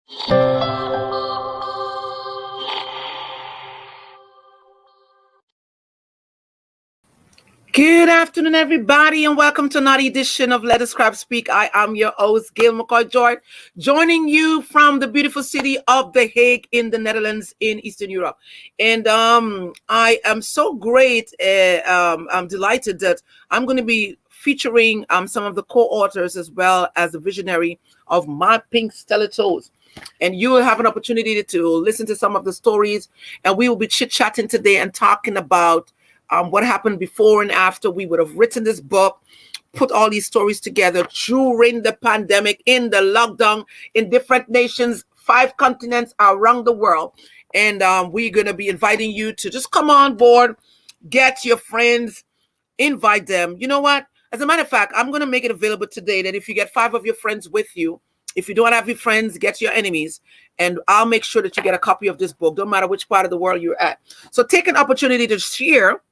Good afternoon, everybody, and welcome to another edition of Let the Scribe Speak. I am your host, Koy-George, joining you from the beautiful city of The Hague in the Netherlands in Eastern Europe. And I am so great, I'm delighted that I'm going to be featuring some of the co-authors as well as the visionary of My Pink Stilettos. And you will have an opportunity to listen to some of the stories, and we will be chit-chatting today and talking about what happened before and after we would have written this book, put all these stories together during the pandemic, in the lockdown, in different nations, 5 continents around the world. And we're going to be inviting you to just come on board, get your friends, invite them. You know what? As a matter of fact, I'm going to make it available today that if you get 5 of your friends with you, if you don't have your friends, get your enemies, and I'll make sure that you get a copy of this book, no matter which part of the world you're at. So take an opportunity to share.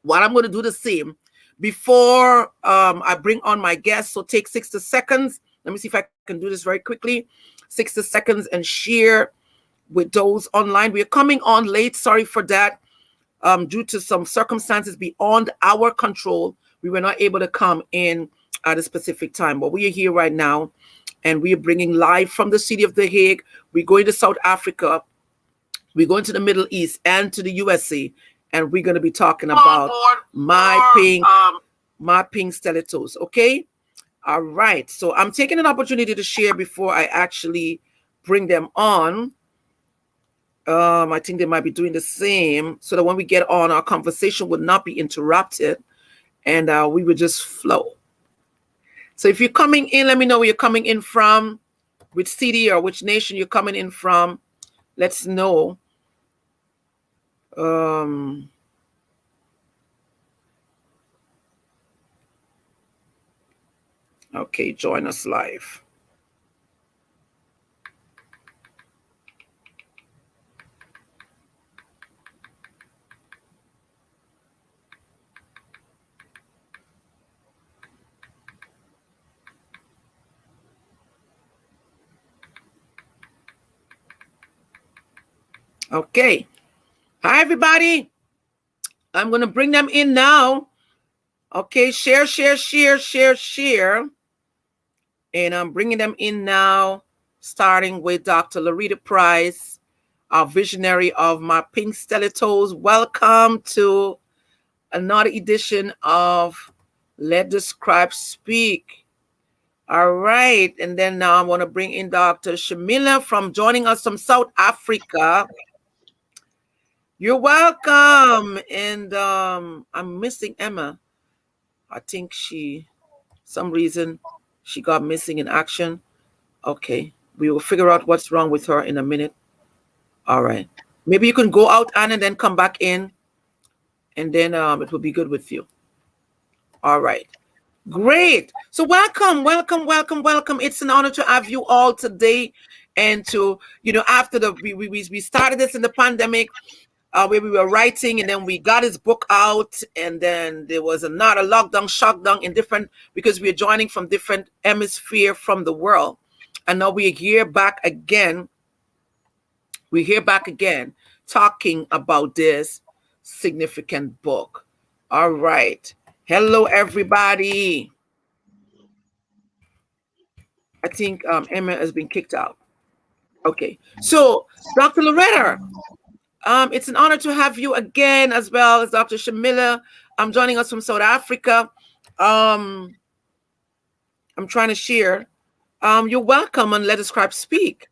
What I'm going to do the same before I bring on my guests. So take 60 seconds. Let me see if I can do this very quickly. 60 seconds and share with those online. We are coming on late. Sorry for that. Due to some circumstances beyond our control, we were not able to come in at a specific time. But we are here right now, and we are bringing live from the city of The Hague. We're going to South Africa. We're going to the Middle East and to the USA. And we're going to be talking about my pink stilettos. Okay. All right. So I'm taking an opportunity to share before I actually bring them on. I think they might be doing the same so that when we get on, our conversation would not be interrupted and we would just flow. So if you're coming in, let me know where you're coming in from, which city or which nation you're coming in from. Let's know. Okay, join us live. Okay. Hi, everybody. I'm going to bring them in now. Okay, share. And I'm bringing them in now, starting with Dr. Loretta Price, our visionary of My Pink Stilettos. Welcome to another edition of Let the Scribe Speak. All right. And then now I want to bring in Dr. Shamila joining us from South Africa. You're welcome. And I'm missing Emma. I think some reason she got missing in action. Okay. We will figure out what's wrong with her in a minute. All right. Maybe you can go out, Anne, and then come back in. And then it will be good with you. All right. Great. So welcome. It's an honor to have you all today. And to, after we started this in the pandemic, where we were writing, and then we got his book out, and then there was another lockdown, shockdown because we are joining from different hemisphere from the world. And now we're here back again. Talking about this significant book. All right. Hello, everybody. I think Emma has been kicked out. Okay. So, Dr. Loretta, it's an honor to have you again, as well as Dr. Shamila. I'm joining us from South Africa. I'm trying to share. You're welcome on Let the Scribe Speak.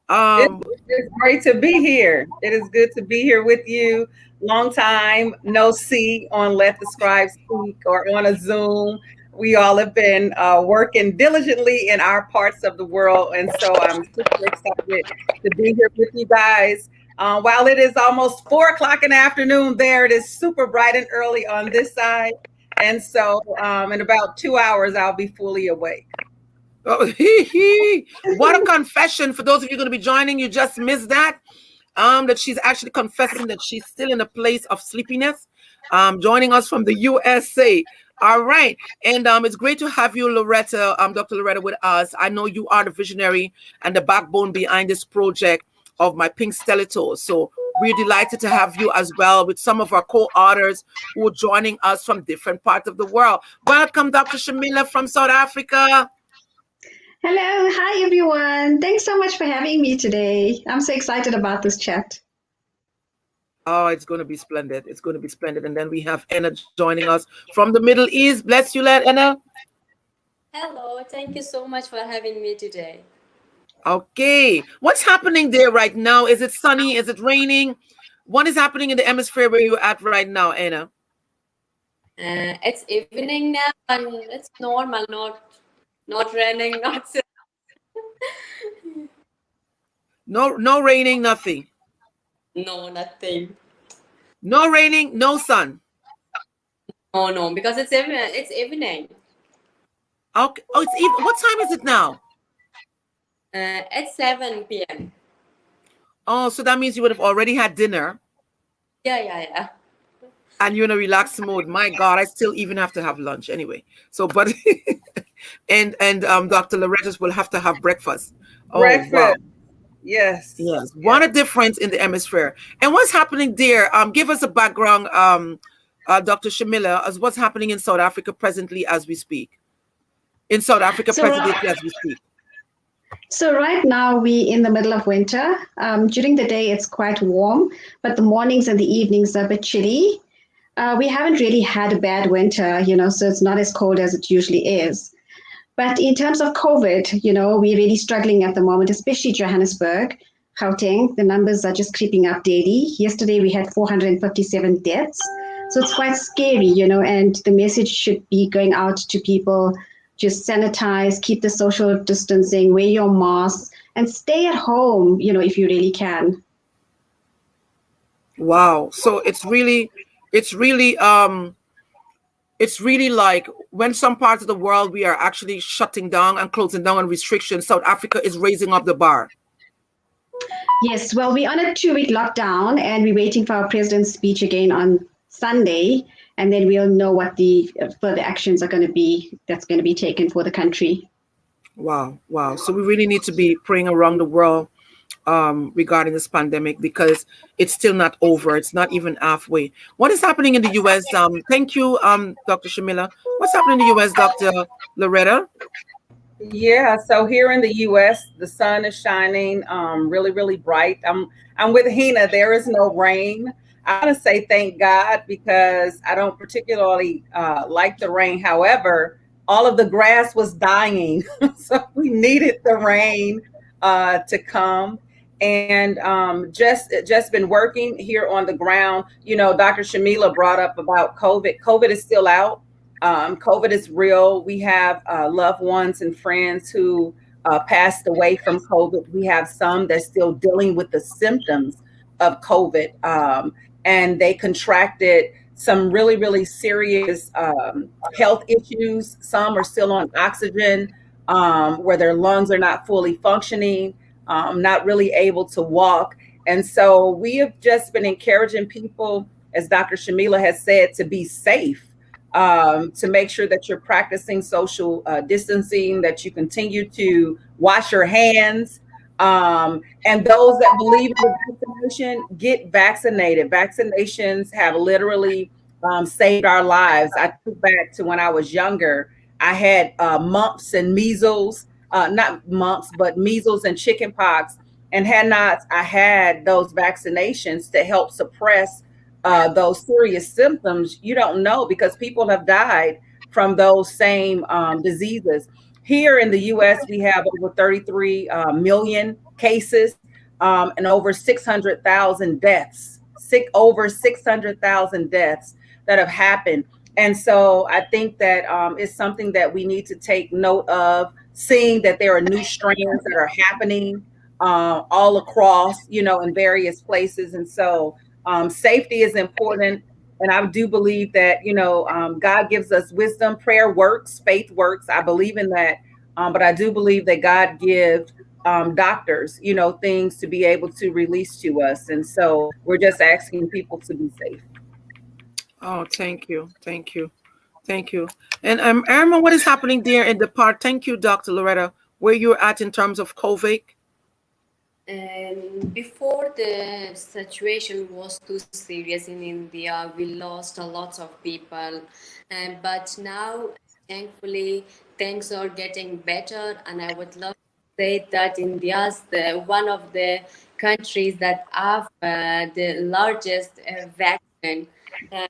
It's great to be here. It is good to be here with you. Long time no see on Let the Scribe Speak or on a Zoom. We all have been working diligently in our parts of the world. And so I'm super excited to be here with you guys. While it is almost 4 o'clock in the afternoon there, it is super bright and early on this side. And so in about 2 hours, I'll be fully awake. Oh, what a confession. For those of you going to be joining, you just missed that. That she's actually confessing that she's still in a place of sleepiness. Joining us from the USA. All right. And it's great to have you, Loretta, Dr. Loretta, with us. I know you are the visionary and the backbone behind this project of my Pink Stilettos. So we're delighted to have you as well with some of our co-authors who are joining us from different parts of the world. Welcome, Dr. Shamila from South Africa. Hello, hi everyone. Thanks so much for having me today. I'm so excited about this chat. Oh, it's going to be splendid. It's going to be splendid. And then we have Anna joining us from the Middle East. Bless you, Anna. Hello, thank you so much for having me today. Okay. What's happening there right now? Is it sunny? Is it raining? What is happening in the hemisphere where you're at right now, Anna? It's evening now and it's normal, not raining, not No raining, nothing. no, nothing. No raining, no sun. No, because it's evening. Okay. Oh, it's even. What time is it now? It's 7 p.m. Oh, so that means you would have already had dinner Yeah. and you're in a relaxed mode. My God, I still even have to have lunch anyway. So, but and Dr. Loretta's will have to have breakfast. Oh, Breakfast. wow. Yes. Yes. What a difference in the hemisphere. And what's happening there? Give us a background, Dr. Shamila, as what's happening in South Africa presently as we speak. In South Africa presently as we speak. So right now we're in the middle of winter. During the day it's quite warm, but the mornings and the evenings are a bit chilly. We haven't really had a bad winter, so it's not as cold as it usually is. But in terms of COVID, we're really struggling at the moment, especially Johannesburg, Gauteng. The numbers are just creeping up daily. Yesterday we had 457 deaths. So it's quite scary, and the message should be going out to people: just sanitize, keep the social distancing, wear your masks, and stay at home, if you really can. Wow. So it's really like when some parts of the world we are actually shutting down and closing down on restrictions, South Africa is raising up the bar. Yes, well, we're on a 2-week lockdown and we're waiting for our president's speech again on Sunday, and then we'll know what the further actions are going to be that's going to be taken for the country. Wow. So we really need to be praying around the world regarding this pandemic, because it's still not over. It's not even halfway. What is happening in the U.S.? Thank you, Dr. Shamila. What's happening in the U.S., Dr. Loretta? Yeah, so here in the U.S., the sun is shining really, really bright. I'm with Hina. There is no rain. I want to say thank God, because I don't particularly like the rain. However, all of the grass was dying, so we needed the rain to come. And just been working here on the ground. Dr. Shamila brought up about COVID. COVID is still out. COVID is real. We have loved ones and friends who passed away from COVID. We have some that's still dealing with the symptoms of COVID, and they contracted some really, really serious health issues. Some are still on oxygen, where their lungs are not fully functioning, not really able to walk. And so we have just been encouraging people, as Dr. Shamila has said, to be safe. To make sure that you're practicing social distancing, that you continue to wash your hands. And those that believe in the vaccination, get vaccinated. Vaccinations have literally saved our lives. I think back to when I was younger. I had mumps and measles, not mumps, but measles and chickenpox. And had not I had those vaccinations to help suppress those serious symptoms, you don't know, because people have died from those same diseases. Here in the U.S., we have over 33 million cases and over 600,000 deaths. Over 600,000 deaths that have happened. And so I think that it's something that we need to take note of, seeing that there are new strains that are happening all across, in various places. And so safety is important. And I do believe that, God gives us wisdom. Prayer works, faith works. I believe in that. But I do believe that God gives doctors, things to be able to release to us. And so we're just asking people to be safe. Oh, thank you. Thank you. And Irma, what is happening there in the part? Thank you, Dr. Loretta, where you're at in terms of COVID. And before the situation was too serious in India, we lost a lot of people. But now, thankfully, things are getting better. And I would love to say that India is one of the countries that have the largest vaccine. Uh,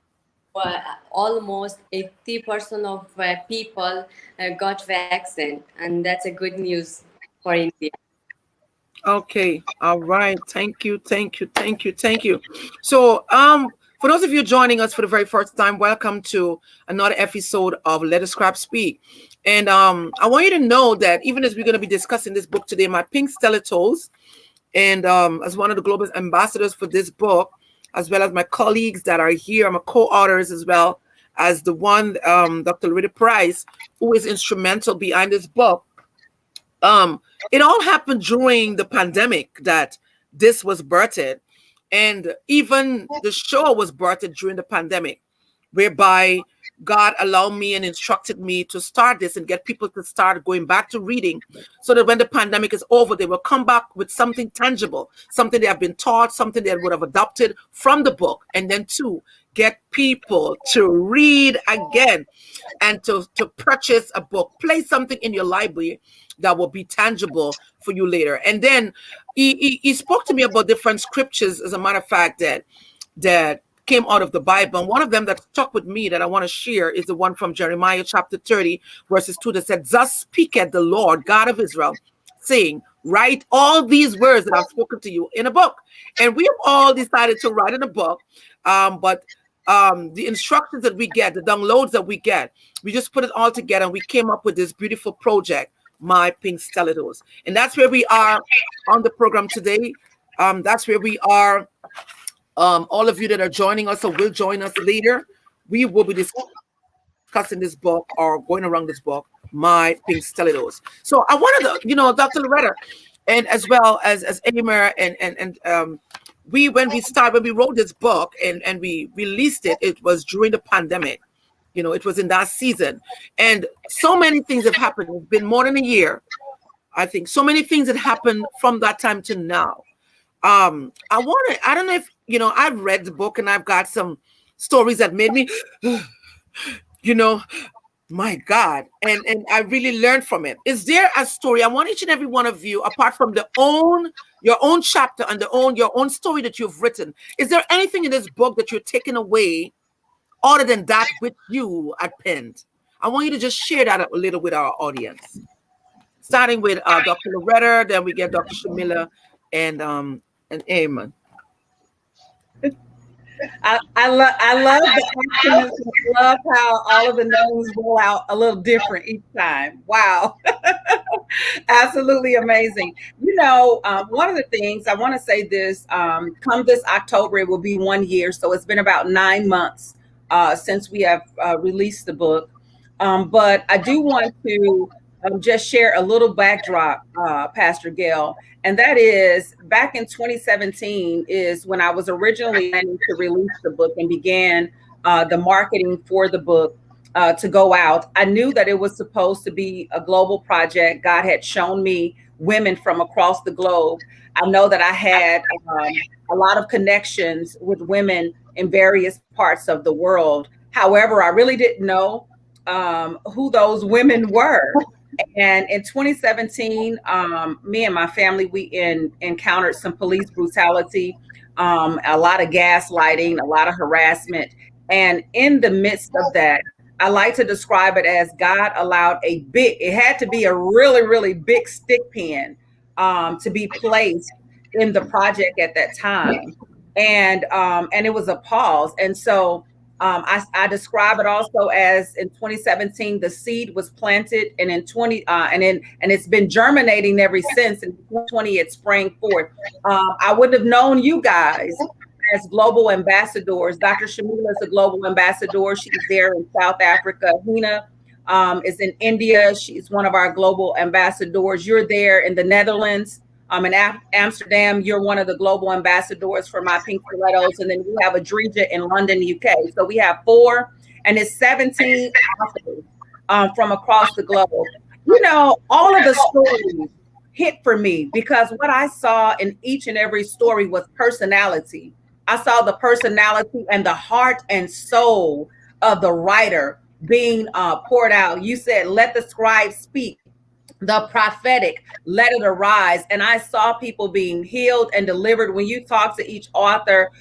Almost 80% of people got vaccine, and that's a good news for India. Okay. All right. Thank you. Thank you. Thank you. Thank you. So, for those of you joining us for the very first time, welcome to another episode of Let the Scribe Speak. And I want you to know that even as we're going to be discussing this book today, my pink stilettos, and as one of the global ambassadors for this book, as well as my colleagues that are here, I'm a co-authors as well as the one, Dr. Loretta Price, who is instrumental behind this book. It all happened during the pandemic that this was birthed, and even the show was birthed during the pandemic, whereby God allowed me and instructed me to start this and get people to start going back to reading, so that when the pandemic is over, they will come back with something tangible, something they have been taught, something they would have adopted from the book, and then to get people to read again and to purchase a book, place something in your library that will be tangible for you later. And then he spoke to me about different scriptures, as a matter of fact, that came out of the Bible. And one of them that stuck with me that I want to share is the one from Jeremiah chapter 30, verses 2, that said, "Thus speaketh the Lord God of Israel, saying, write all these words that I've spoken to you in a book." And we have all decided to write in a book, but the instructions that we get, the downloads that we get, we just put it all together and we came up with this beautiful project, My Pink Stilettos. And that's where we are on the program today. That's where we are. All of you that are joining us or will join us later, we will be discussing this book or going around this book, My Pink Stilettos. So I wanted to, Dr. Loretta, and as well as Emer and when we wrote this book and we released it, it was during the pandemic. It was in that season. And so many things have happened. It's been more than a year, I think. So many things that happened from that time to now. I don't know if, I've read the book and I've got some stories that made me, my God. And I really learned from it. Is there a story? I want each and every one of you, apart from your own chapter and your own story that you've written, is there anything in this book that you're taking away other than that which you had penned? I want you to just share that a little with our audience. Starting with Dr. Loretta, then we get Dr. Shamila and Eamon. I love the actions. I love how all of the names roll out a little different each time. Wow. Absolutely amazing. One of the things I want to say this, come this October, it will be 1 year. So it's been about 9 months since we have released the book. But I do want to just share a little backdrop, Pastor Gail. And that is back in 2017 is when I was originally planning to release the book and began the marketing for the book to go out. I knew that it was supposed to be a global project. God had shown me women from across the globe. I know that I had a lot of connections with women in various parts of the world. However, I really didn't know who those women were. And in 2017, me and my family, we encountered some police brutality, a lot of gaslighting, a lot of harassment. And in the midst of that, I like to describe it as God allowed it had to be a really, really big stick pin to be placed in the project at that time. And it was a pause. And so I describe it also as in 2017, the seed was planted, and in and it's been germinating ever since. In 2020, it sprang forth. I wouldn't have known you guys as global ambassadors. Dr. Shamila is a global ambassador. She's there in South Africa. Hina is in India. She's one of our global ambassadors. You're there in the Netherlands. In Amsterdam, you're one of the global ambassadors for My Pink Stilettos. And then we have Adrija in London, UK. So we have 4 and it's 17 authors from across the globe. You know, all of the stories hit for me because what I saw in each and every story was personality. I saw the personality and the heart and soul of the writer being poured out. You said, let the scribe speak, the prophetic, let it arise. And I saw people being healed and delivered. When you talk to each author,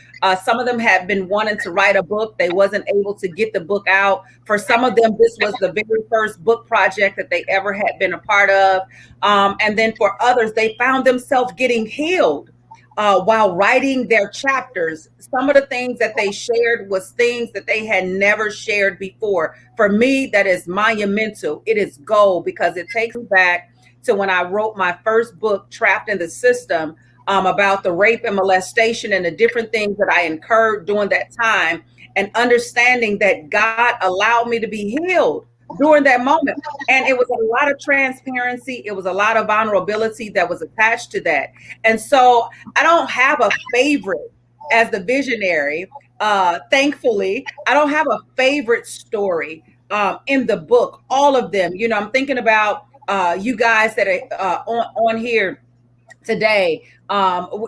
some of them have been wanting to write a book. They wasn't able to get the book out. For some of them, this was the very first book project that they ever had been a part of. And then for others, they found themselves getting healed while writing their chapters. Some of the things that they shared was things that they had never shared before. For me, that is monumental. It is gold because it takes me back to when I wrote my first book, Trapped in the System, about the rape and molestation and the different things that I incurred during that time, and understanding that God allowed me to be healed during that moment. And it was a lot of transparency. It was a lot of vulnerability that was attached to that. And so I don't have a favorite as the visionary. Thankfully, I don't have a favorite story in the book. All of them, you know, I'm thinking about you guys that are on here today.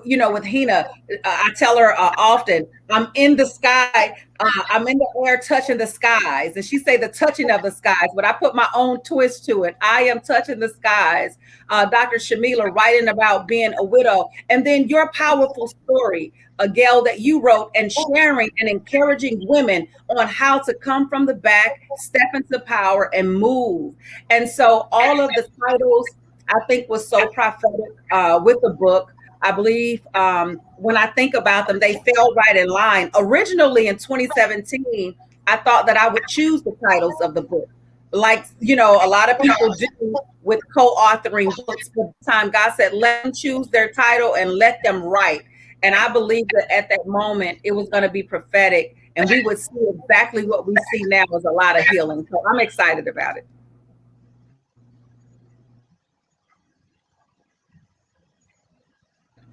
You know, with Hina, I tell her often, I'm in the sky, I'm in the air touching the skies. And she say the touching of the skies, but I put my own twist to it. I am touching the skies. Dr. Shamila writing about being a widow. And then your powerful story, Gail, that you wrote, and sharing and encouraging women on how to come from the back, step into power, and move. And so all of the titles, I think, was so prophetic with the book. I believe when I think about them, they fell right in line. Originally in 2017, I thought that I would choose the titles of the book. Like, you know, a lot of people do with co-authoring books. But the time God said, let them choose their title and let them write. And I believe that at that moment, it was going to be prophetic. And we would see exactly what we see now as a lot of healing. So I'm excited about it.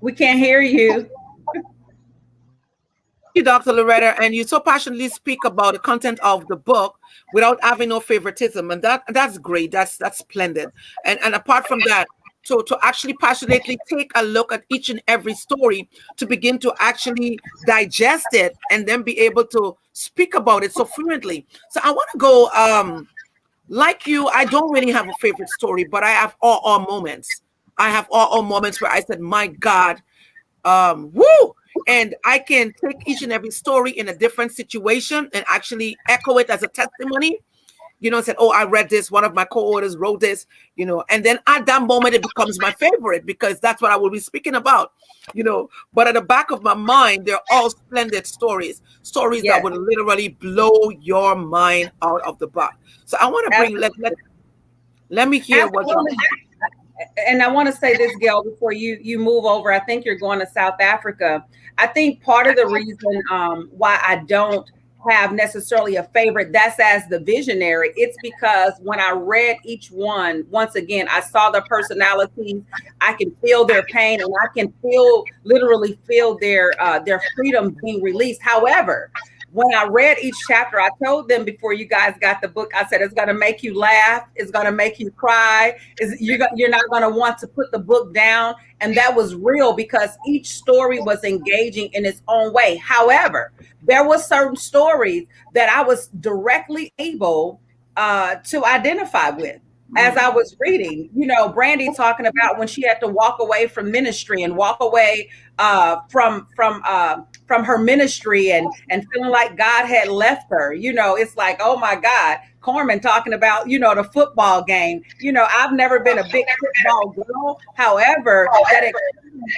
We can't hear you. Thank you, Dr. Loretta, and you so passionately speak about the content of the book without having no favoritism, and that's great. That's splendid. And apart from that, to actually passionately take a look at each and every story, to begin to actually digest it, and then be able to speak about it so fluently. So I want to go like you. I don't really have a favorite story, but I have all moments. I have all moments where I said, my God, woo! And I can take each and every story in a different situation and actually echo it as a testimony, you know, said, oh, I read this, one of my co-authors wrote this, you know, and then at that moment, it becomes my favorite because that's what I will be speaking about, you know, but at the back of my mind, they're all splendid stories Yes. that would literally blow your mind out of the box. So I want to bring, let me hear what Absolutely. And I want to say this, Gail, before you move over. I think you're going to South Africa. I think part of the reason why I don't have necessarily a favorite, that's as the visionary, it's because when I read each one, once again, I saw their personalities. I can feel their pain, and I can literally feel their freedom being released. However, when I read each chapter, I told them before you guys got the book, I said, it's going to make you laugh. It's going to make you cry. You're not going to want to put the book down. And that was real because each story was engaging in its own way. However, there were certain stories that I was directly able to identify with as I was reading. You know, Brandy talking about when she had to walk away from ministry and walk away from her ministry and feeling like God had left her. You know, it's like, oh my God. Corman talking about, you know, the football game. You know, I've never been a big football girl. However, that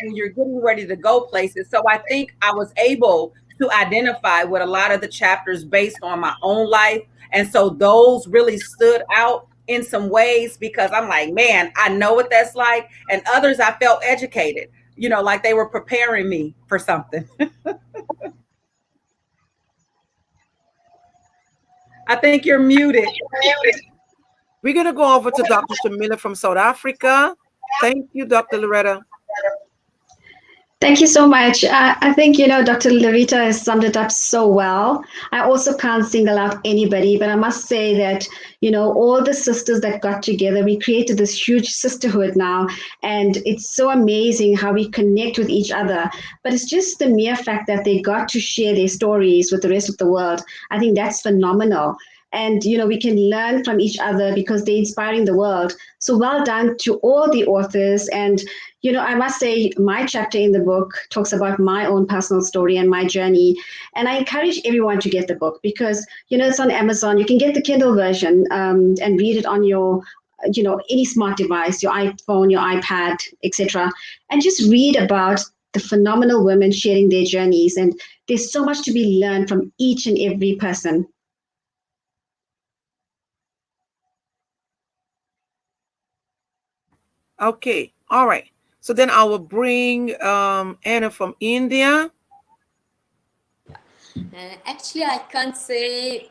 when you're getting ready to go places. So I think I was able to identify with a lot of the chapters based on my own life. And so those really stood out in some ways because I'm like, man, I know what that's like. And others, I felt educated, you know, like they were preparing me for something. I think you're muted. We're going to go over to Dr. Shamila from South Africa. Thank you, Dr. Loretta. Thank you so much. I think, Dr. Larita has summed it up so well. I also can't single out anybody, but I must say that, all the sisters that got together, we created this huge sisterhood now. And it's so amazing how we connect with each other. But it's just the mere fact that they got to share their stories with the rest of the world. I think that's phenomenal. And, we can learn from each other because they're inspiring the world. So well done to all the authors. And, I must say my chapter in the book talks about my own personal story and my journey. And I encourage everyone to get the book because, it's on Amazon. You can get the Kindle version and read it on your, any smart device, your iPhone, your iPad, etc. And just read about the phenomenal women sharing their journeys. And there's so much to be learned from each and every person. Okay. All right. So then I will bring Anna from India. Actually, I can't say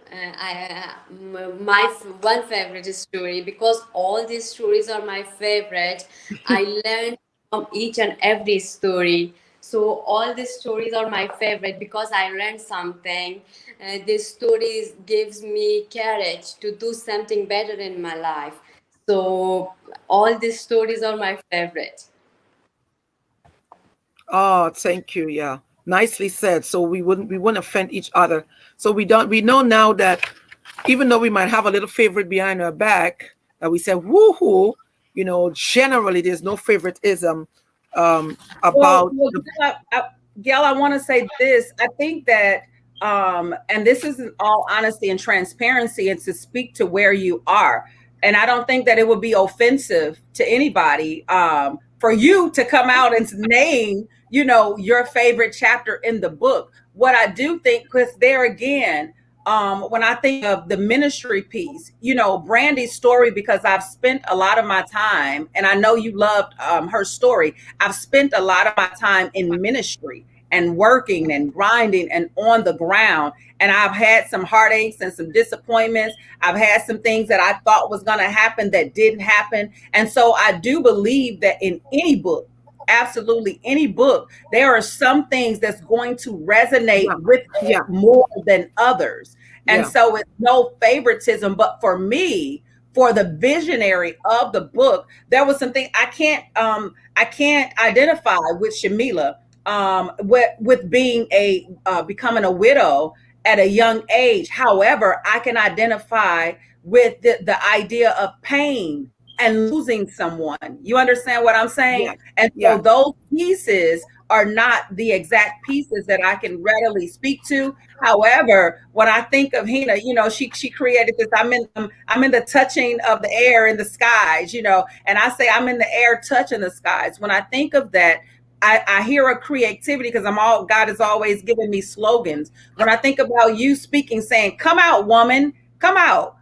my one favorite story because all these stories are my favorite. I learned from each and every story. So all these stories are my favorite because I learned something. These stories gives me courage to do something better in my life. So all these stories are my favorite. Oh, thank you. Yeah. Nicely said. So we wouldn't offend each other. So we know now that even though we might have a little favorite behind our back, that we say woohoo, generally there's no favoritism Well, about the Gail, I want to say this. I think that, and this is in all honesty and transparency, and to speak to where you are. And I don't think that it would be offensive to anybody for you to come out and name, your favorite chapter in the book. What I do think, because there again, when I think of the ministry piece, Brandy's story, because I've spent a lot of my time, and I know you loved her story. I've spent a lot of my time in ministry and working and grinding and on the ground. And I've had some heartaches and some disappointments. I've had some things that I thought was going to happen that didn't happen. And so I do believe that in any book, absolutely any book, there are some things that's going to resonate with yeah, more than others. And yeah, so it's no favoritism, but for me, for the visionary of the book, there was something I can't identify with Shamila with being becoming a widow at a young age. However, I can identify with the idea of pain and losing someone. You understand what I'm saying? yeah, And so yeah, those pieces are not the exact pieces that I can readily speak to. However, when I think of Hina, she created this. I'm in the touching of the air in the skies, and I say I'm in the air touching the skies. When I think of that, I hear a creativity because God is always giving me slogans. When I think about you speaking, saying, "Come out, woman, come out."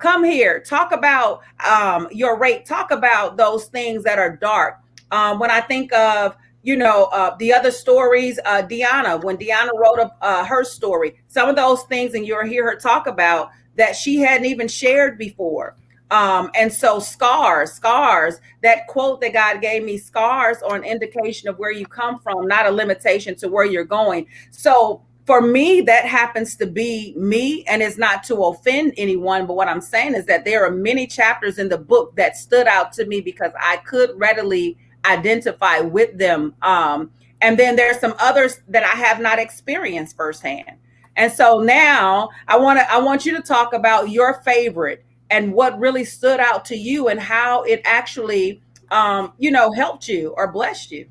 Come here, talk about your rate, talk about those things that are dark. When I think of, the other stories, Deanna, when Deanna wrote up her story, some of those things, and you'll hear her talk about that she hadn't even shared before. And so scars, that quote that God gave me, scars are an indication of where you come from, not a limitation to where you're going. So for me, that happens to be me, and it's not to offend anyone. But what I'm saying is that there are many chapters in the book that stood out to me because I could readily identify with them. And then there's some others that I have not experienced firsthand. And so now I want you to talk about your favorite and what really stood out to you and how it actually, helped you or blessed you.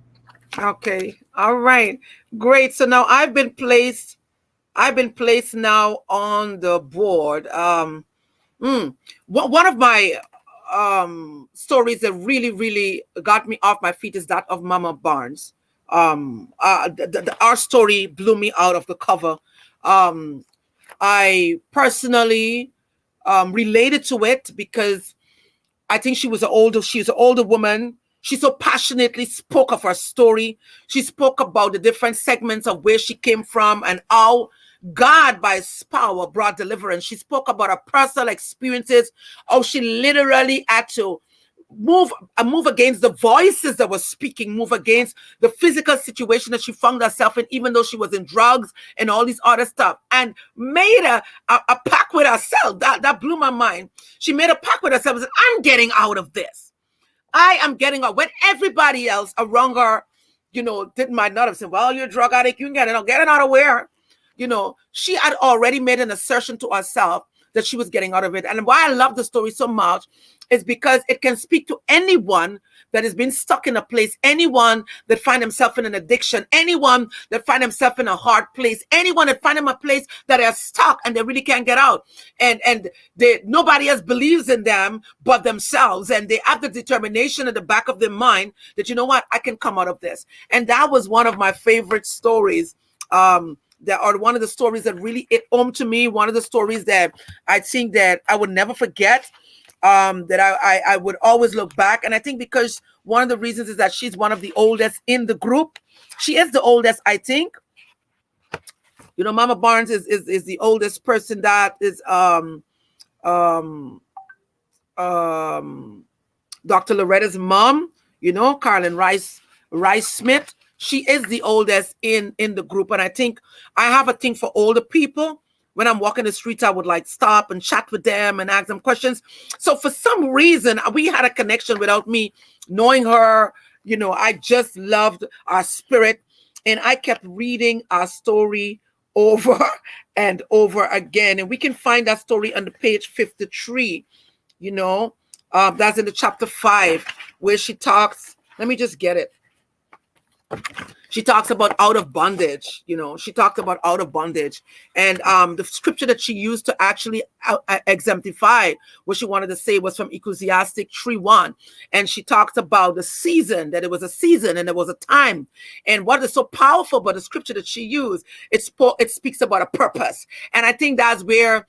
okay, all right, great. So now I've been placed now on the board. One of my stories that really got me off my feet is that of Mama Barnes. Our story blew me out of the cover. um I personally related to it because I think she's an older woman. She so passionately spoke of her story. She spoke about the different segments of where she came from and how God, by his power, brought deliverance. She spoke about her personal experiences, how she literally had to move against the voices that were speaking, move against the physical situation that she found herself in, even though she was in drugs and all these other stuff, and made a pact with herself. That blew my mind. She made a pact with herself and said, I'm getting out of this. I am getting out. When everybody else around her, might not have said, well, you're a drug addict, you can get it out. Get it out of where? She had already made an assertion to herself that she was getting out of it. And why I love the story so much is because it can speak to anyone that has been stuck in a place, anyone that find himself in an addiction, anyone that find himself in a hard place, anyone that find him a place that are stuck and they really can't get out. And nobody else believes in them but themselves. And they have the determination at the back of their mind that, you know what, I can come out of this. And that was one of my favorite stories. That are one of the stories that really hit home to me. One of the stories that I think that I would never forget, that I would always look back. And I think because one of the reasons is that she's one of the oldest in the group. She is the oldest, I think. Mama Barnes is the oldest person that is Dr. Loretta's mom, Carolyn Rice Smith. She is the oldest in the group. And I think I have a thing for older people. When I'm walking the streets, I would like stop and chat with them and ask them questions. So for some reason, we had a connection without me knowing her. I just loved our spirit. And I kept reading our story over and over again. And we can find that story on the page 53, that's in the chapter 5, where she talks. Let me just get it. She talks about out of bondage. She talked about out of bondage, and the scripture that she used to actually exemplify what she wanted to say was from Ecclesiastic 3:1, and she talked about the season, that it was a season and there was a time. And what is so powerful about the scripture that she used, it speaks about a purpose. And I think that's where,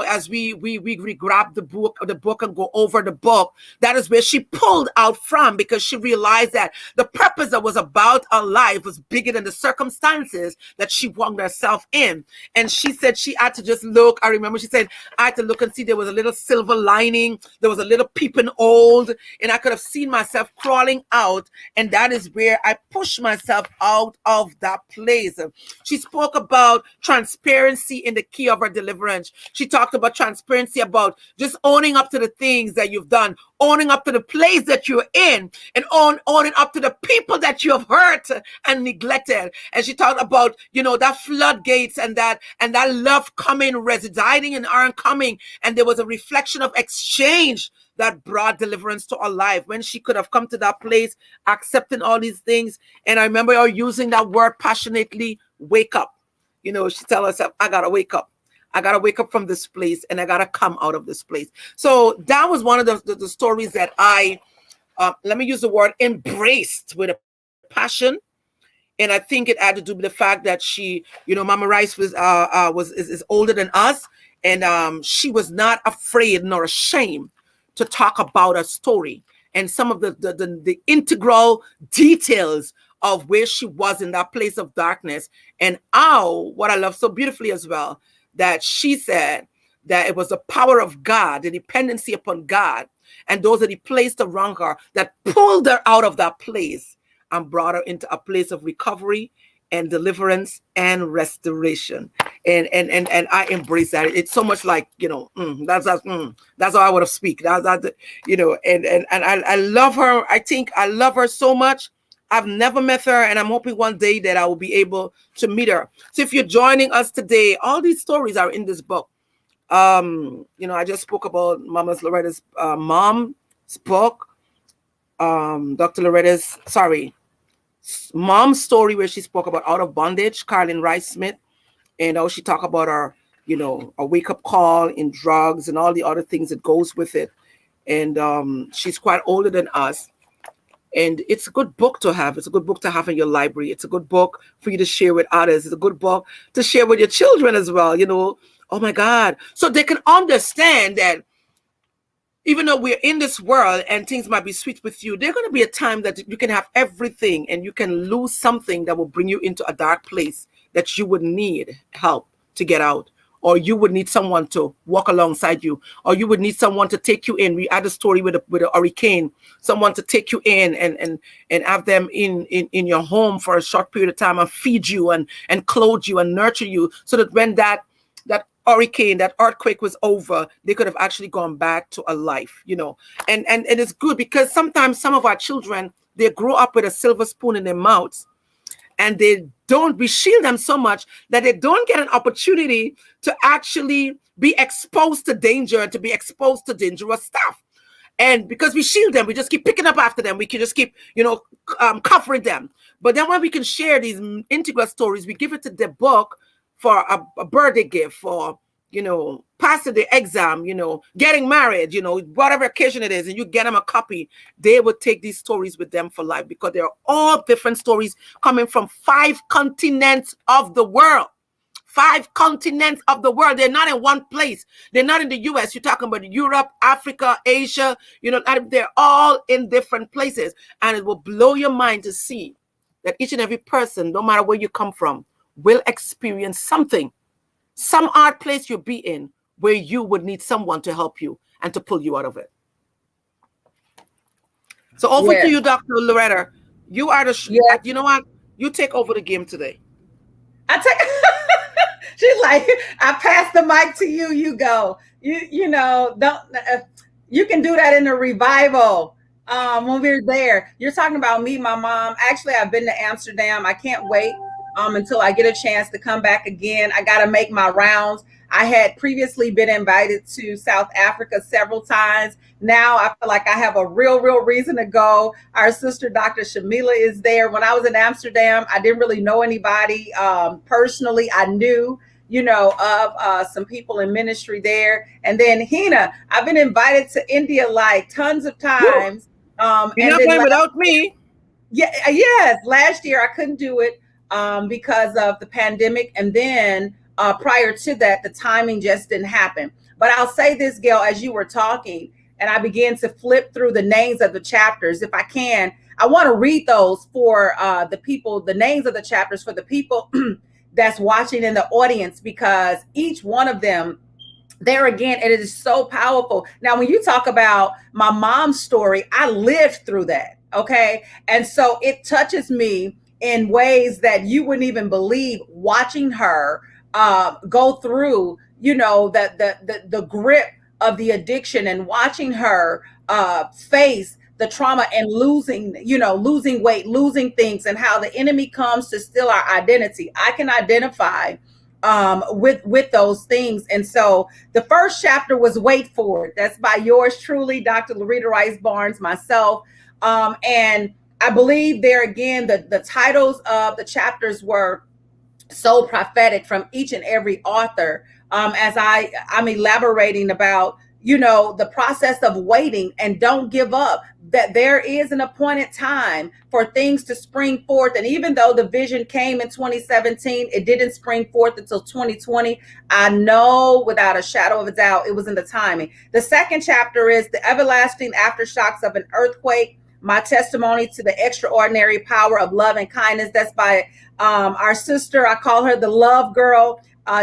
as we grab the book and go over the book, that is where she pulled out from, because she realized that the purpose that was about her life was bigger than the circumstances that she found herself in. And she said she had to just look. I remember she said, I had to look and see there was a little silver lining. There was a little peeping old, and I could have seen myself crawling out. And that is where I pushed myself out of that place. She spoke about transparency in the key of her deliverance. She talked about transparency, about just owning up to the things that you've done, owning up to the place that you're in, and owning up to the people that you have hurt and neglected. And she talked about, that floodgates and that love coming, residing in our coming. And there was a reflection of exchange that brought deliverance to her life, when she could have come to that place, accepting all these things. And I remember her using that word passionately, wake up. She tell herself, I got to wake up. I got to wake up from this place, and I got to come out of this place. So that was one of the stories that I, let me use the word, embraced with a passion. And I think it had to do with the fact that she, Mama Rice is older than us. And she was not afraid nor ashamed to talk about her story and some of the integral details of where she was in that place of darkness. And what I love so beautifully as well, that she said that it was the power of God, the dependency upon God, and those that he placed around her that pulled her out of that place and brought her into a place of recovery and deliverance and restoration. And I embrace that. It's so much like, that's how I would have speak. And I love her. I think I love her so much. I've never met her, and I'm hoping one day that I will be able to meet her. So if you're joining us today, all these stories are in this book. I just spoke about Mama Loretta's mom's book, Dr. Loretta's, mom's story, where she spoke about out of bondage, Carolyn Rice Smith, and how she talked about her, a wake-up call in drugs and all the other things that goes with it. And she's quite older than us. And it's a good book to have. It's a good book to have in your library. It's a good book for you to share with others. It's a good book to share with your children as well. Oh my God. So they can understand that even though we're in this world and things might be sweet with you, there's going to be a time that you can have everything and you can lose something that will bring you into a dark place that you would need help to get out. or you would need someone to walk alongside you, or you would need someone to take you in. We had a story with a hurricane, someone to take you in and have them in your home for a short period of time and feed you and clothe you and nurture you, so that when that hurricane, that earthquake was over, they could have actually gone back to a life, and it's good, because sometimes some of our children, they grow up with a silver spoon in their mouths, and we shield them so much that they don't get an opportunity to actually be exposed to danger, to be exposed to dangerous stuff. And because we shield them, we just keep picking up after them. We can just keep, covering them. But then when we can share these integral stories, we give it to the book for a birthday gift, for, passing the exam, getting married, whatever occasion it is, and you get them a copy, they will take these stories with them for life, because they're all different stories coming from 5 continents of the world. 5 continents of the world. They're not in one place. They're not in the US. You're talking about Europe, Africa, Asia, they're all in different places. And it will blow your mind to see that each and every person, no matter where you come from, will experience something, some hard place you'll be in, where you would need someone to help you and to pull you out of it. So over to you, Dr. Loretta. You are you know what? You take over the game today. She's like, I pass the mic to you. You go. Don't. You can do that in the revival. When we're there, you're talking about me, my mom. Actually, I've been to Amsterdam. I can't wait until I get a chance to come back again. I got to make my rounds. I had previously been invited to South Africa several times. Now I feel like I have a real reason to go. Our sister, Dr. Shamila, is there. When I was in Amsterdam, I didn't really know anybody personally. I knew, of some people in ministry there. And then Hina, I've been invited to India like tons of times. You're not going without me. Yes. Last year I couldn't do it because of the pandemic. And then prior to that, the timing just didn't happen. But I'll say this, Gail, as you were talking, and I began to flip through the names of the chapters. If I can, I want to read those for the people, the names of the chapters for the people that's watching in the audience, because each one of them, there again, it is so powerful. Now, when you talk about my mom's story, I lived through that. Okay. And so it touches me in ways that you wouldn't even believe, watching her go through, the grip of the addiction, and watching her face the trauma and losing weight, losing things, and how the enemy comes to steal our identity. I can identify with those things. And so the first chapter was Wait For It. That's by yours truly, Dr. Loretta Rice Barnes, myself. And I believe there again, the titles of the chapters were so prophetic from each and every author, as I'm elaborating about, the process of waiting and don't give up, that there is an appointed time for things to spring forth. And even though the vision came in 2017, it didn't spring forth until 2020. I know without a shadow of a doubt, it was in the timing. The second chapter is The Everlasting Aftershocks of an Earthquake, My Testimony to the Extraordinary Power of Love and Kindness. That's by our sister. I call her the love girl,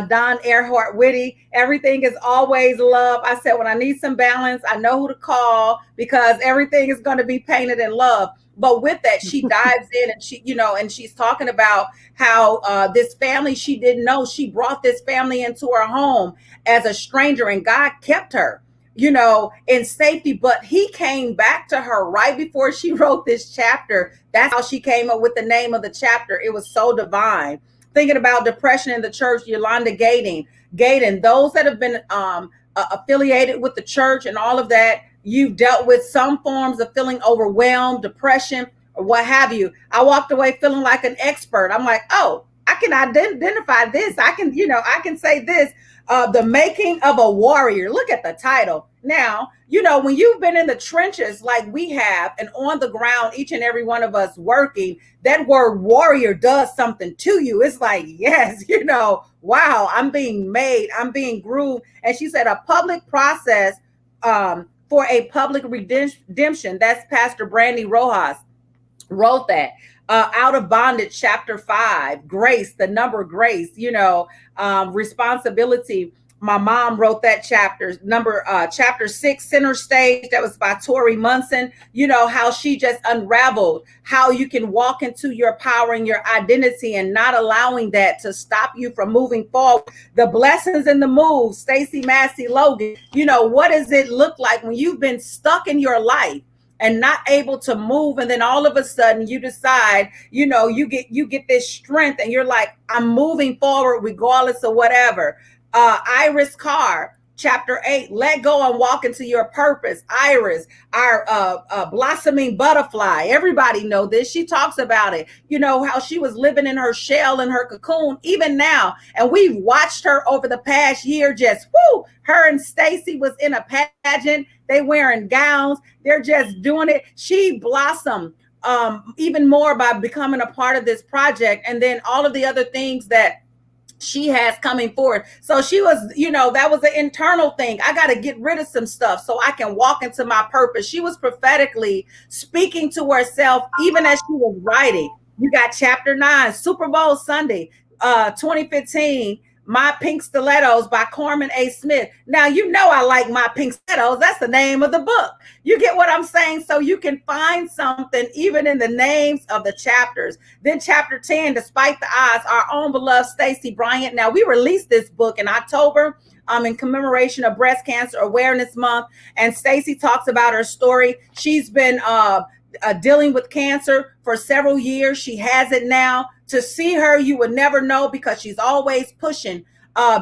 Don Earhart Whitty. Everything is always love. I said, when I need some balance, I know who to call, because everything is going to be painted in love. But with that, she dives in, and and she's talking about how this family she didn't know, she brought this family into her home as a stranger, and God kept her, in safety. But he came back to her right before she wrote this chapter. That's how she came up with the name of the chapter. It was so divine. Thinking about depression in the church, Yolanda Gaydon, those that have been affiliated with the church and all of that, you've dealt with some forms of feeling overwhelmed, depression, or what have you. I walked away feeling like an expert. I'm like, oh, I can identify this. I can say this. The Making of a Warrior. Look at the title. Now, when you've been in the trenches like we have, and on the ground, each and every one of us working, that word warrior does something to you. It's like, yes, wow, I'm being made, I'm being groomed. And she said, a public process for a public redemption. That's Pastor Brandy Rojas wrote that. Out of Bondage, chapter 5, grace, the number grace, responsibility My mom wrote that chapter 6, Center Stage. That was by Tori Munson. You know, how she just unraveled how you can walk into your power and your identity and not allowing that to stop you from moving forward. The blessings in the move, Stacey Massey Logan. You know, what does it look like when you've been stuck in your life and not able to move, and then all of a sudden you decide, you know, you get this strength and you're like, I'm moving forward regardless of whatever. Iris Carr, chapter 8, let go and walk into your purpose. Iris, our blossoming butterfly. Everybody know this. She talks about it. You know, how she was living in her shell and her cocoon, even now. And we've watched her over the past year just, whoo, her and Stacy was in a pageant. They wearing gowns. They're just doing it. She blossomed even more by becoming a part of this project. And then all of the other things that she has coming forward. So she was, you know, that was an internal thing. I got to get rid of some stuff so I can walk into my purpose. She was prophetically speaking to herself even as she was writing. You got chapter 9, Super Bowl Sunday, 2015, My Pink Stilettos by Corman A. Smith. Now, you know, I like My Pink Stilettos. That's the name of the book. You get what I'm saying? So you can find something even in the names of the chapters. Then chapter 10, Despite the Odds, our own beloved Stacey Bryant. Now, we released this book in October in commemoration of Breast Cancer Awareness Month. And Stacey talks about her story. She's been dealing with cancer for several years. She has it now. To see her, you would never know, because she's always pushing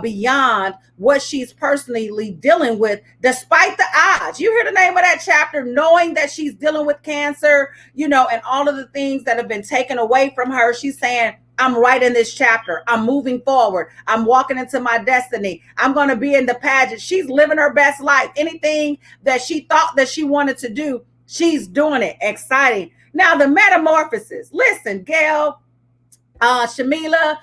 beyond what she's personally dealing with, despite the odds. You hear the name of that chapter, knowing that she's dealing with cancer, you know, and all of the things that have been taken away from her. She's saying, I'm writing this chapter. I'm moving forward. I'm walking into my destiny. I'm going to be in the pageant. She's living her best life. Anything that she thought that she wanted to do, she's doing it. Exciting. Now, the metamorphosis. Listen, Gail, Shamila,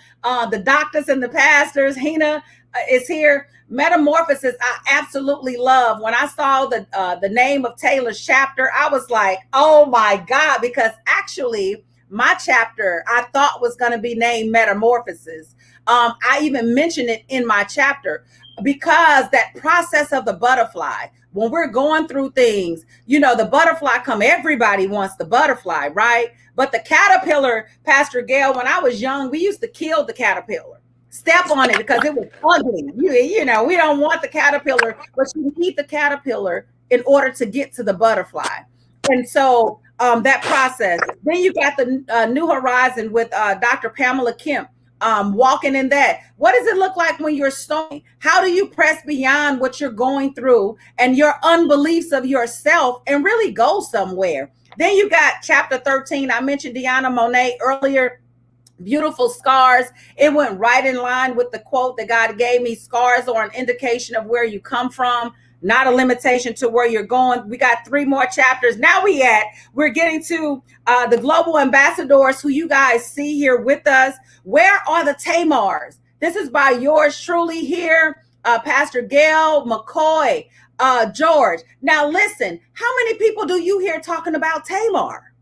the doctors and the pastors, Hina is here. Metamorphosis, I absolutely love. When I saw the name of Taylor's chapter, I was like, oh my God, because actually my chapter I thought was going to be named Metamorphosis. I even mentioned it in my chapter because that process of the butterfly, when we're going through things, you know, the butterfly come, everybody wants the butterfly, right? But the caterpillar, Pastor Gail, when I was young, we used to kill the caterpillar, step on it because it was ugly. You know, we don't want the caterpillar, but you need the caterpillar in order to get to the butterfly. And so that process. Then you got the New Horizon with Dr. Pamela Kemp. Walking in that. What does it look like when you're storming? How do you press beyond what you're going through and your unbeliefs of yourself and really go somewhere? Then you got chapter 13. I mentioned Deanna Monet earlier. Beautiful scars. It went right in line with the quote that God gave me. Scars are an indication of where you come from, not a limitation to where you're going. We got 3 more chapters. Now we're getting to the global ambassadors who you guys see here with us. Where are the Tamars? This is by yours truly here, Pastor Gail McCoy, George. Now listen, how many people do you hear talking about Tamar?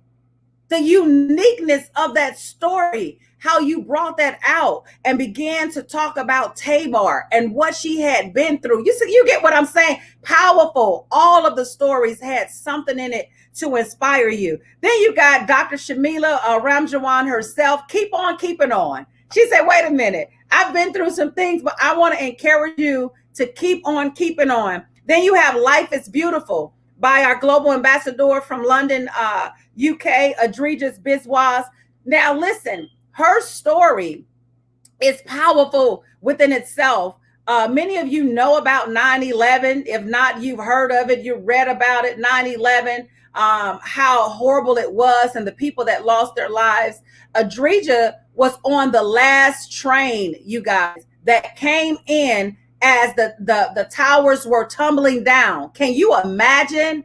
The uniqueness of that story, how you brought that out and began to talk about Tamar and what she had been through. You see, you get what I'm saying? Powerful. All of the stories had something in it to inspire you. Then you got Dr. Shamila Ramjawan herself. Keep on keeping on. She said, wait a minute. I've been through some things, but I want to encourage you to keep on keeping on. Then you have Life is Beautiful by our global ambassador from London, UK, Adrejas Biswas. Now listen, her story is powerful within itself. Many of you know about 9/11. If not, you've heard of it. You read about it, 9/11, how horrible it was and the people that lost their lives. Adreja was on the last train, you guys, that came in as the towers were tumbling down. Can you imagine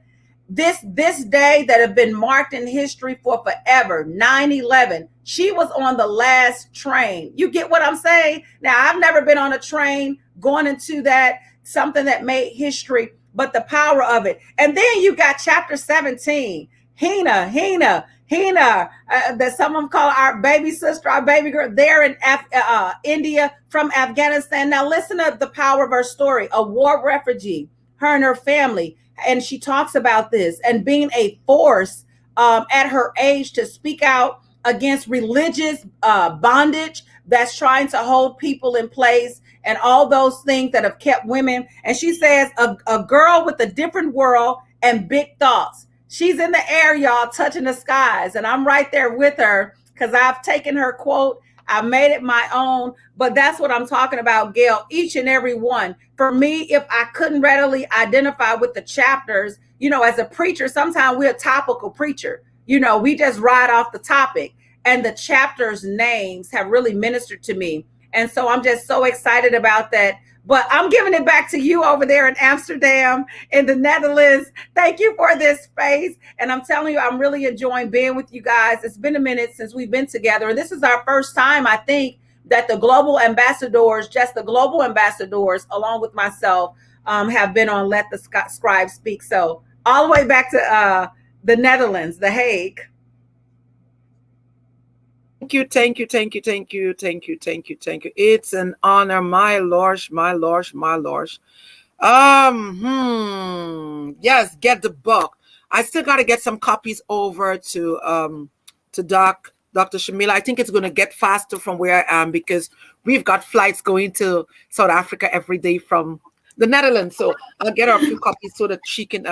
this day that have been marked in history for forever, 9/11? She was on the last train. You get what I'm saying? Now, I've never been on a train going into that, something that made history, but the power of it. And then you got chapter 17, Hina Hina, that some of them call our baby sister, our baby girl. They're in India from Afghanistan. Now listen to the power of her story. A war refugee, her and her family, and she talks about this and being a force at her age to speak out against religious bondage that's trying to hold people in place and all those things that have kept women. And she says, a girl with a different world and big thoughts. She's in the air, y'all, touching the skies. And I'm right there with her because I've taken her quote. I made it my own. But that's what I'm talking about, Gail, each and every one. For me, if I couldn't readily identify with the chapters, as a preacher, sometimes we're a topical preacher. We just ride off the topic. And the chapters' names have really ministered to me. And so I'm just so excited about that. But I'm giving it back to you over there in Amsterdam, in the Netherlands. Thank you for this space. And I'm telling you, I'm really enjoying being with you guys. It's been a minute since we've been together. And this is our first time, I think, that the global ambassadors, just the global ambassadors, along with myself, have been on Let the Scribe Speak. So all the way back to the Netherlands, The Hague. Thank you. It's an honor, my lord. Yes, get the book. I still got to get some copies over to Dr. Shamila. I think it's going to get faster from where I am because we've got flights going to South Africa every day from the Netherlands. So I'll get her a few copies so that she can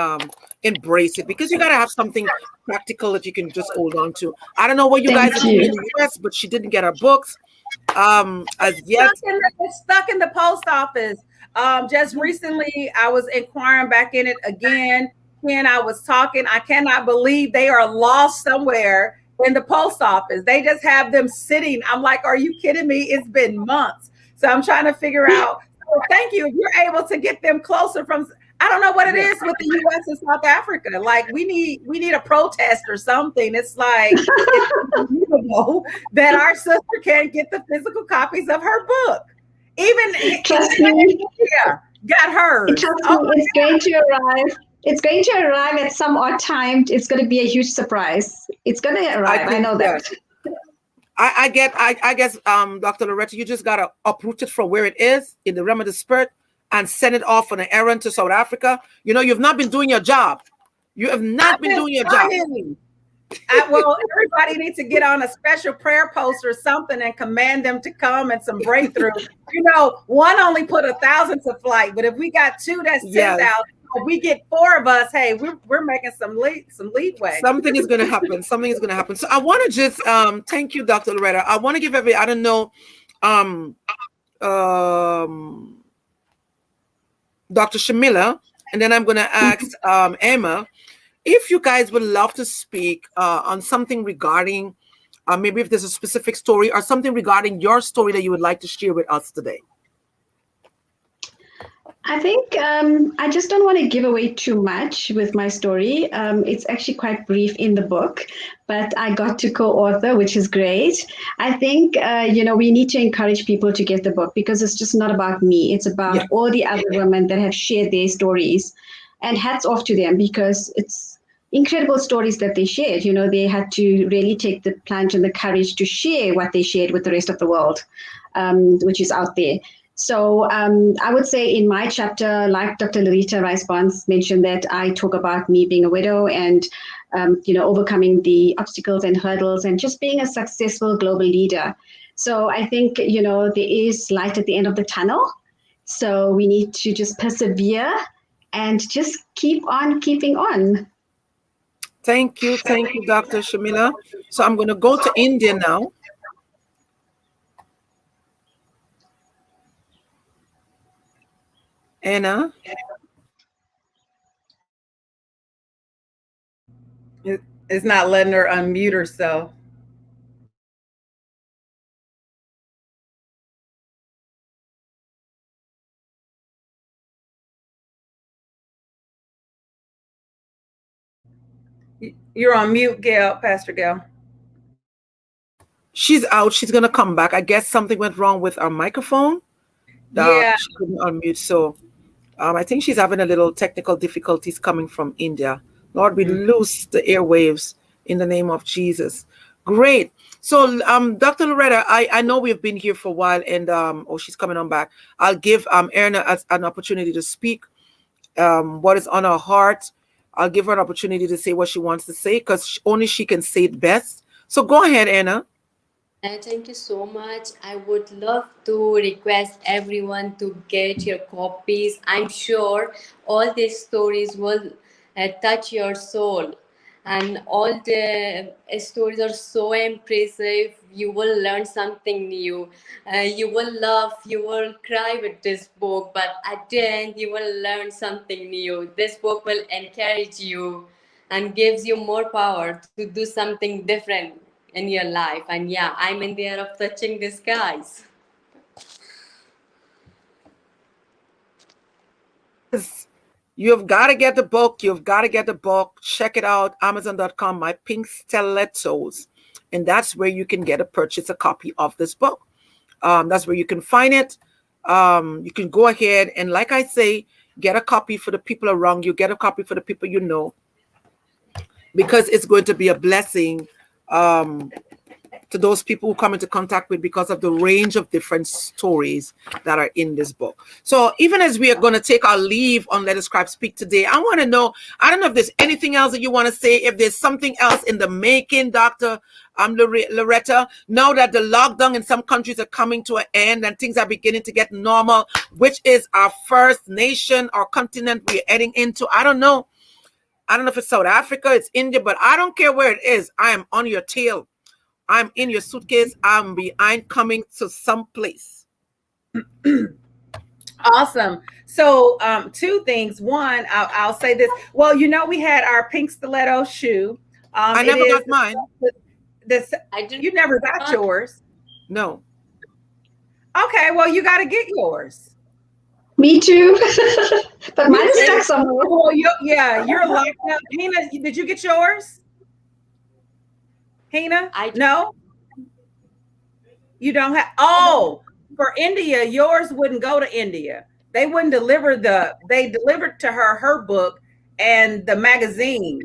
embrace it, because you got to have something practical that you can just hold on to. I don't know what you guys are doing in the US, but she didn't get her books as yet. Stuck in the post office. Just recently, I was inquiring back in it again. When I was talking, I cannot believe they are lost somewhere in the post office. They just have them sitting. I'm like, are you kidding me? It's been months. So I'm trying to figure out. So thank you. If you're able to get them closer from, I don't know what it is with the U.S. and South Africa. Like we need a protest or something. It's like it's unbelievable that our sister can't get the physical copies of her book. Even got hers. It's going to arrive. It's going to arrive at some odd time. It's going to be a huge surprise. It's going to arrive. I know that. I guess, Dr. Loretta, you just got to uproot it from where it is in the realm of the spirit and send it off on an errand to South Africa. You've not been doing your job. You have not been doing your job. Well, everybody needs to get on a special prayer post or something and command them to come and some breakthrough. One only put 1,000 to flight, but if we got two, that's 10,000. If we get 4 of us, hey, we're making some leadway. Something is going to happen. So I want to just thank you, Dr. Loretta. I want to give I don't know, Dr. Shamila, and then I'm going to ask Emma if you guys would love to speak on something regarding maybe if there's a specific story or something regarding your story that you would like to share with us today. I think I just don't want to give away too much with my story. It's actually quite brief in the book, but I got to co-author, which is great. I think, we need to encourage people to get the book because it's just not about me. It's about all the other women that have shared their stories, and hats off to them because it's incredible stories that they shared. They had to really take the plunge and the courage to share what they shared with the rest of the world, which is out there. So I would say in my chapter, like Dr. Loretta Rice-Barnes mentioned, that I talk about me being a widow and, overcoming the obstacles and hurdles and just being a successful global leader. So I think, there is light at the end of the tunnel. So we need to just persevere and just keep on keeping on. Thank you, Dr. Shamila. So I'm going to go to India now. Anna? It's not letting her unmute herself. You're on mute, Gail, Pastor Gail. She's out. She's going to come back. I guess something went wrong with our microphone. She couldn't unmute. So I think she's having a little technical difficulties coming from India. Lord, we loose the airwaves in the name of Jesus. Great. So, Dr. Loretta, I know we've been here for a while, and oh, she's coming on back. I'll give Erna an opportunity to speak what is on her heart. I'll give her an opportunity to say what she wants to say because only she can say it best. So go ahead, Anna. Thank you so much. I would love to request everyone to get your copies. I'm sure all these stories will touch your soul, and all the stories are so impressive. You will learn something new. You will laugh, you will cry with this book, but at the end, you will learn something new. This book will encourage you and gives you more power to do something different in your life. And yeah, I'm in there of touching the skies. You've got to get the book. You've got to get the book. Check it out. Amazon.com, My Pink Stilettos. And that's where you can purchase a copy of this book. That's where you can find it. You can go ahead and, like I say, get a copy for the people around you. Get a copy for the people you know, because it's going to be a blessing to those people who come into contact with, because of the range of different stories that are in this book. So even as we are going to take our leave on Let the Scribe Speak today, I want to know, I don't know if there's anything else that you want to say, if there's something else in the making, Dr. Loretta, now that the lockdown in some countries are coming to an end and things are beginning to get normal, which is our first nation or continent we're heading into. I don't know if it's South Africa, it's India, but I don't care where it is. I am on your tail. I'm in your suitcase. I'm coming to some place. Awesome. So two things. One, I'll say this. Well, we had our pink stiletto shoe. I never got mine. You never got yours? No. Okay, well, you got to get yours. Me too. But mine is stuck somewhere. Oh, you're locked up. Hina, did you get yours? Hina? No? You don't have. Oh, for India, yours wouldn't go to India. They wouldn't deliver they delivered to her book and the magazine.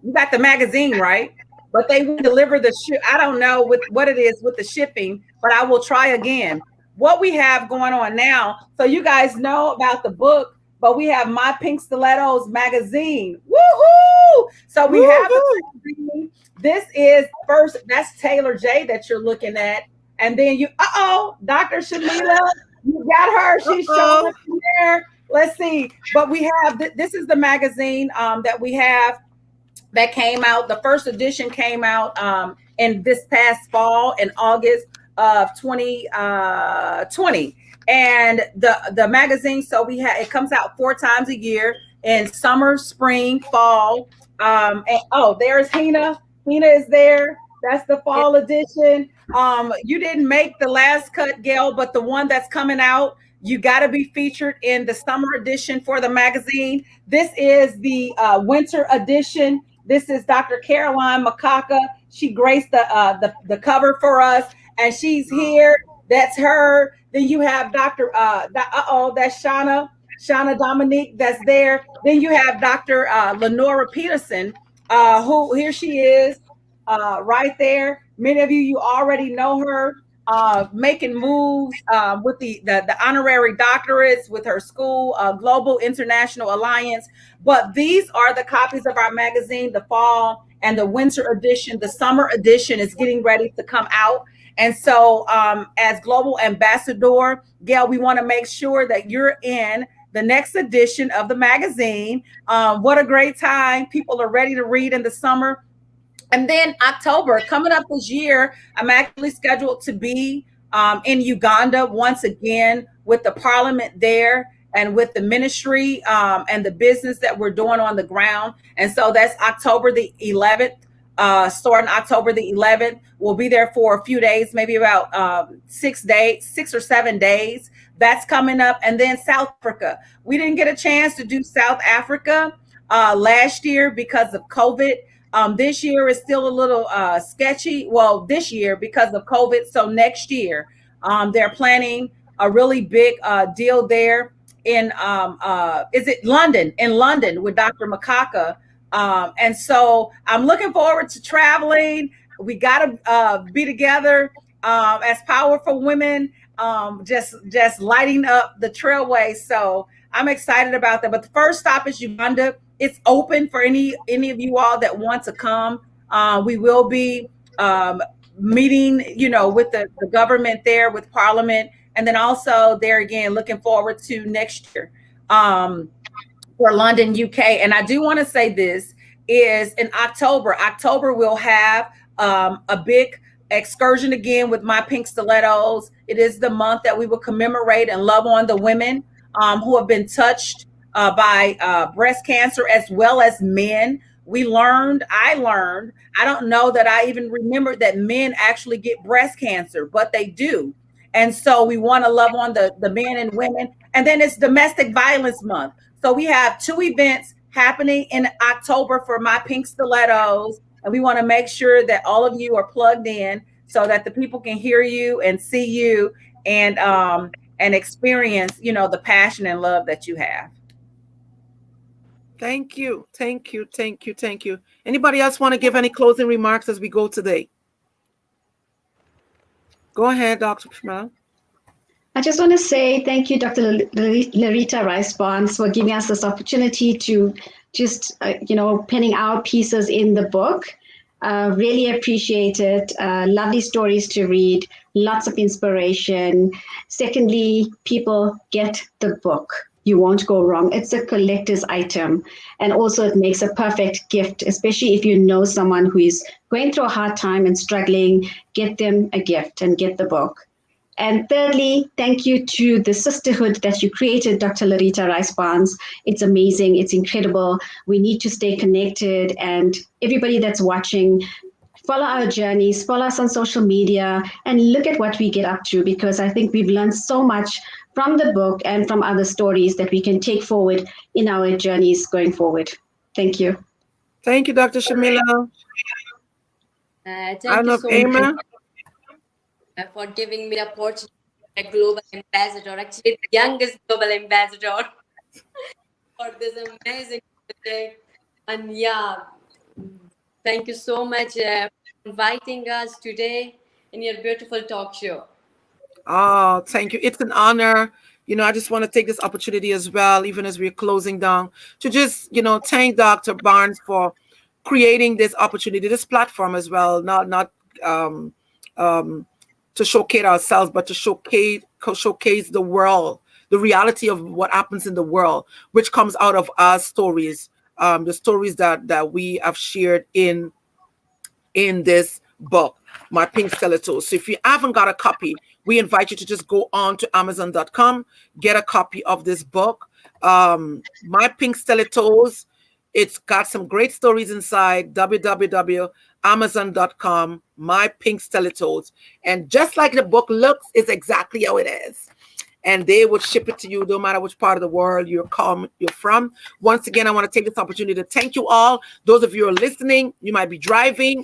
You got the magazine, right? But they wouldn't deliver I don't know what it is with the shipping, but I will try again. What we have going on now, so you guys know about the book, but we have My Pink Stilettos magazine. Woohoo! So we have the magazine. This is first, that's Taylor J that you're looking at. And then Dr. Shamila, you got her. She's showing up there. Let's see. But we have, this is the magazine that we have that came out. The first edition came out in this past fall in August of 2020. And the magazine, so it comes out 4 times a year in summer, spring, fall. There's Hina. Hina is there. That's the fall edition. You didn't make the last cut, Gail, but the one that's coming out, you got to be featured in the summer edition for the magazine. This is the winter edition. This is Dr. Caroline Makaka. She graced the cover for us, and she's here. That's her. Then you have that's Shauna Dominique that's there. Then you have Dr. Lenora Peterson, who here she is right there. Many of you already know her, making moves with the honorary doctorates with her school, Global International Alliance. But these are the copies of our magazine, the fall and the winter edition. The summer edition is getting ready to come out. And so as Global Ambassador, Gail, we want to make sure that you're in the next edition of the magazine. What a great time. People are ready to read in the summer. And then October, coming up this year, I'm actually scheduled to be in Uganda once again with the parliament there and with the ministry and the business that we're doing on the ground. And so that's October the 11th. Starting October the 11th. We'll be there for a few days, maybe about 6 or 7 days. That's coming up. And then South Africa. We didn't get a chance to do South Africa last year because of COVID. This year is still a little sketchy. Well, this year because of COVID. So next year, they're planning a really big deal there in, is it London? In London with Dr. Makaka. And so I'm looking forward to traveling. We got to be together as powerful women, just lighting up the trailway. So I'm excited about that. But the first stop is Uganda. It's open for any of you all that want to come. We will be meeting, with the government there, with Parliament, and then also there again, looking forward to next year. For London, UK. And I do want to say this is in October. October we'll have a big excursion again with my pink stilettos. It is the month that we will commemorate and love on the women who have been touched by breast cancer, as well as men. I learned, I don't know that I even remembered that men actually get breast cancer, but they do. And so we want to love on the men and women. And then it's Domestic Violence Month. So we have 2 events happening in October for my pink stilettos. And we want to make sure that all of you are plugged in so that the people can hear you and see you and experience, the passion and love that you have. Thank you. Thank you. Thank you. Thank you. Anybody else want to give any closing remarks as we go today? Go ahead, Dr. Shmel. I just want to say thank you, Dr. Larita Rice-Barnes, for giving us this opportunity to just, penning out pieces in the book. Really appreciate it. Lovely stories to read, lots of inspiration. Secondly, people get the book. You won't go wrong. It's a collector's item. And also it makes a perfect gift, especially if you know someone who is going through a hard time and struggling, get them a gift and get the book. And thirdly, thank you to the sisterhood that you created, Dr. Larita Rice-Barnes. It's amazing. It's incredible. We need to stay connected. And everybody that's watching, follow our journeys, follow us on social media, and look at what we get up to, because I think we've learned so much from the book and from other stories that we can take forward in our journeys going forward. Thank you. Thank you, Dr. Shamila. Thank you so much for giving me the opportunity to be a global ambassador, actually the youngest global ambassador for this amazing project. And yeah, thank you so much for inviting us today in your beautiful talk show. Oh, thank you. It's an honor. I just want to take this opportunity as well, even as we're closing down, to just, thank Dr. Barnes for creating this opportunity, this platform as well, not to showcase ourselves, but to showcase the world, the reality of what happens in the world, which comes out of our stories, the stories that we have shared in this book, My Pink Stilettos. So if you haven't got a copy, we invite you to just go on to Amazon.com, get a copy of this book, My Pink Stilettos. It's got some great stories inside. www.amazon.com, My Pink Stilettos. And just like the book looks, it's exactly how it is. And they will ship it to you no matter which part of the world you're from. Once again, I want to take this opportunity to thank you all. Those of you who are listening, you might be driving,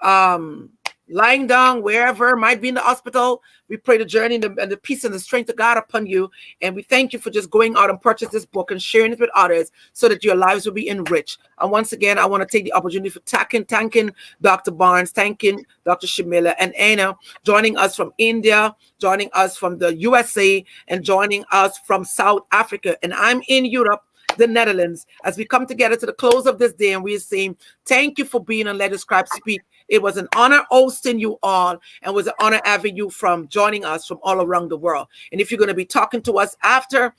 lying down, wherever, might be in the hospital. We pray the journey and the peace and the strength of God upon you. And we thank you for just going out and purchase this book and sharing it with others so that your lives will be enriched. And once again, I want to take the opportunity for thanking Dr. Barnes, thanking Dr. Shamila and Anna, joining us from India, joining us from the USA, and joining us from South Africa. And I'm in Europe, the Netherlands, as we come together to the close of this day, and we are saying thank you for being on Let the Scribe Speak. It was an honor hosting you all, and was an honor having you from joining us from all around the world. And if you're going to be talking to us after,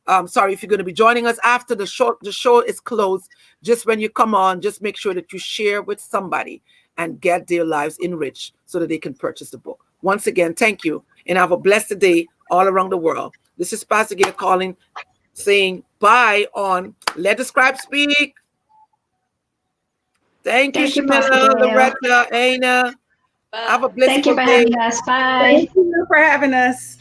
if you're going to be joining us after the show is closed, just when you come on, just make sure that you share with somebody and get their lives enriched so that they can purchase the book. Once again, thank you, and have a blessed day all around the world. This is Pastor Gail calling, saying bye on Let the Scribe Speak. Thank you, Shamila, Loretta, Anna. Have a blissful day. Thank you for having us. Bye. Thank you for having us.